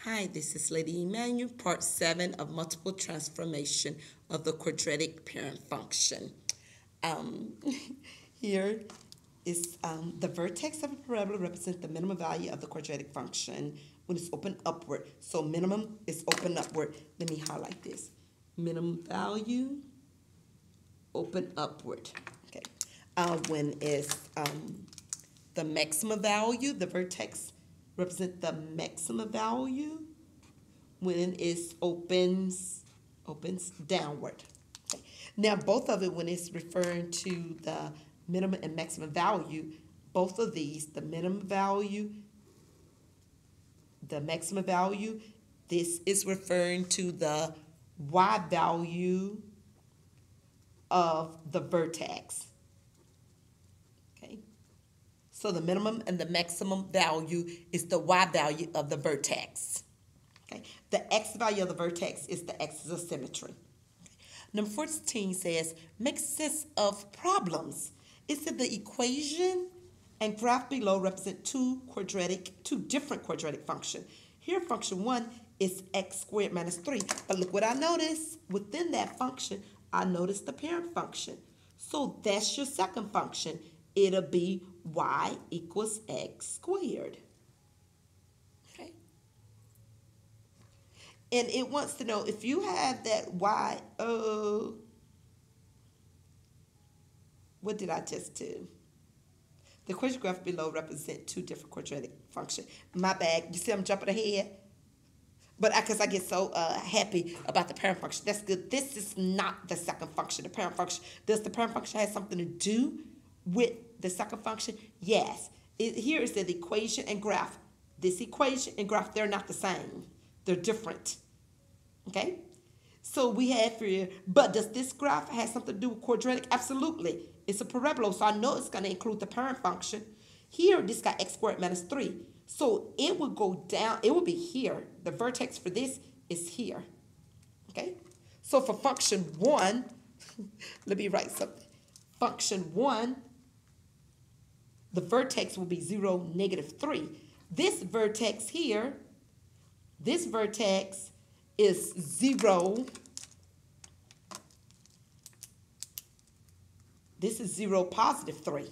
Hi, this is Lady Emmanuel, part 7 of multiple transformation of the quadratic parent function. Um, Here is the vertex of a parabola represents the minimum value of the quadratic function when it's open upward. So minimum is open upward. Let me highlight this. Minimum value, open upward. Okay. When it's the maximum value, the vertex represent the maximum value when it opens downward. Okay. Now both of it, when it's referring to the minimum and maximum value, both of these, the minimum value, the maximum value, this is referring to the y value of the vertex. Okay. So the minimum and the maximum value is the y value of the vertex. Okay. The x value of the vertex is the axis of symmetry. Okay. Number 14 says, make sense of problems. It said the equation and graph below represent two different quadratic functions. Here, function 1 is x squared minus 3. But look what I noticed. Within that function, I noticed the parent function. So that's your second function. It'll be y equals x squared. Okay. And it wants to know if you have that y, what did I just do? The equation graph below represent two different quadratic functions. My bad. You see I'm jumping ahead? But because I get so happy about the parent function. That's good. This is not the second function, the parent function. Does the parent function have something to do with the second function? Yes. Here is the equation and graph. This equation and graph, they're not the same. They're different. Okay? So we have here, but does this graph have something to do with quadratic? Absolutely. It's a parabola, so I know it's going to include the parent function. Here, this got x squared minus 3. So it would go down, it would be here. The vertex for this is here. Okay? So for function 1, let me write something. Function 1, the vertex will be 0, negative 3. This vertex here, this vertex is 0. This is 0, positive 3.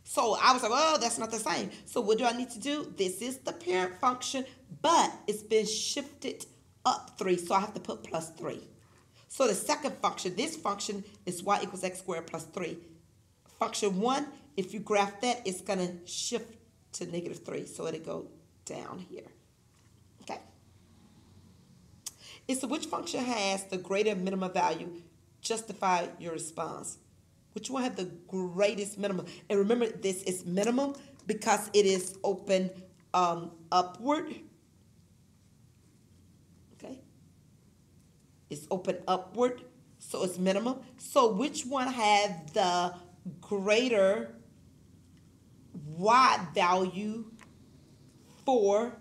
So I was like, oh, that's not the same. So what do I need to do? This is the parent function, but it's been shifted up 3, so I have to put plus 3. So the second function, this function is y equals x squared plus 3. Function 1, if you graph that, it's going to shift to negative 3, so it'll go down here. Okay. It's which function has the greater minimum value? Justify your response. Which one had the greatest minimum? And remember, this is minimum because it is open upward. Okay. It's open upward, so it's minimum. So which one had the greater y value for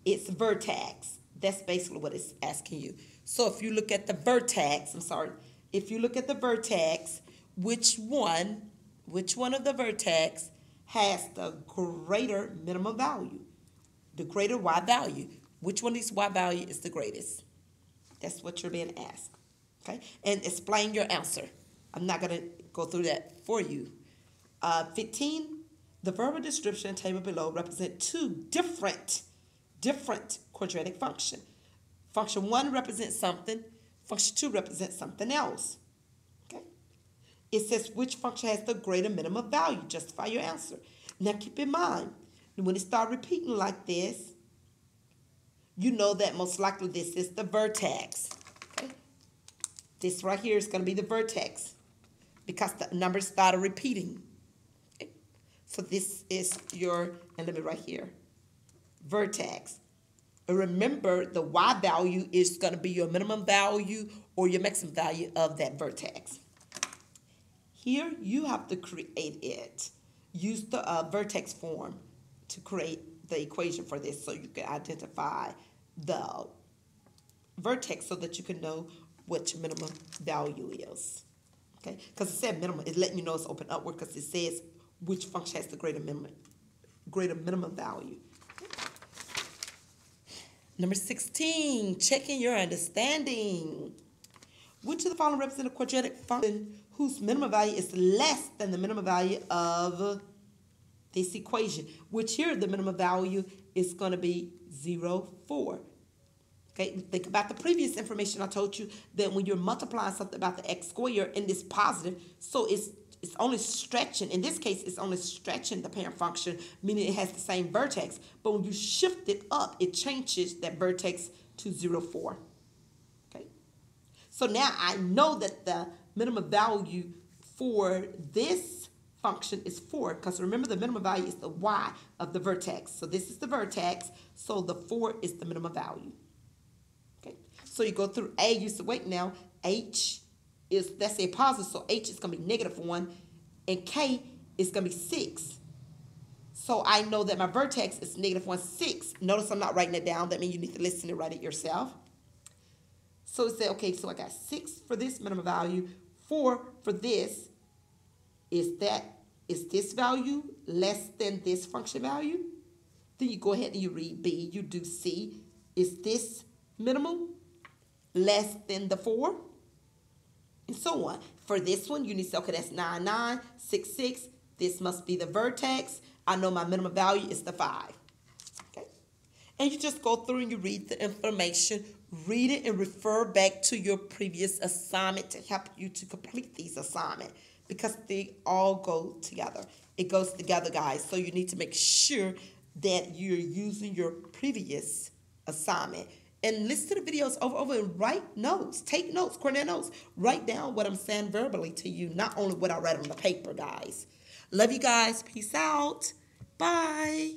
its vertex? That's basically what it's asking you. So if you look at the vertex, if you look at the vertex, which one of the vertex has the greater minimum value? The greater y value. Which one of these y value is the greatest? That's what you're being asked. Okay? And explain your answer. I'm not going to go through that for you. 15, the verbal description table below represent two different quadratic functions. Function 1 represents something. Function 2 represents something else. Okay? It says which function has the greater minimum value. Justify your answer. Now keep in mind, when it starts repeating like this, you know that most likely this is the vertex. Okay? This right here is going to be the vertex because the numbers started repeating. Okay? So this is your, and let me write here, vertex. Remember, the y value is going to be your minimum value or your maximum value of that vertex. Here, you have to create it. Use the vertex form to create the equation for this so you can identify the vertex so that you can know what your minimum value is. Okay? Because it said minimum. It's letting you know it's open upward because it says which function has the greater minimum value. Number 16, checking your understanding. Which of the following represent a quadratic function whose minimum value is less than the minimum value of this equation? Which here the minimum value is going to be 0, 4. Okay, think about the previous information I told you that when you're multiplying something about the x squared and it's positive, so it's only stretching. In this case, it's only stretching the parent function, meaning it has the same vertex. But when you shift it up, it changes that vertex to 0, 4. Okay, so now I know that the minimum value for this function is 4, because remember the minimum value is the y of the vertex. So this is the vertex, so the 4 is the minimum value. Okay, so you go through A, you say, wait now, H is, let's say positive, so H is going to be negative 1, and K is going to be 6. So I know that my vertex is negative 1, 6. Notice I'm not writing it down. That means you need to listen and write it yourself. So it said, okay, so I got 6 for this minimum value, 4 for this. Is this value less than this function value? Then you go ahead and you read B. You do C. Is this minimum less than the 4? And so on. For this one, you need to say, okay, that's 9, 9, 6, 6. This must be the vertex. I know my minimum value is the 5. Okay. And you just go through and you read the information, read it, and refer back to your previous assignment to help you to complete these assignments, because they all go together. It goes together, guys. So you need to make sure that you're using your previous assignment. And listen to the videos over and write notes. Take notes, coordinate notes. Write down what I'm saying verbally to you, not only what I write on the paper, guys. Love you guys. Peace out. Bye.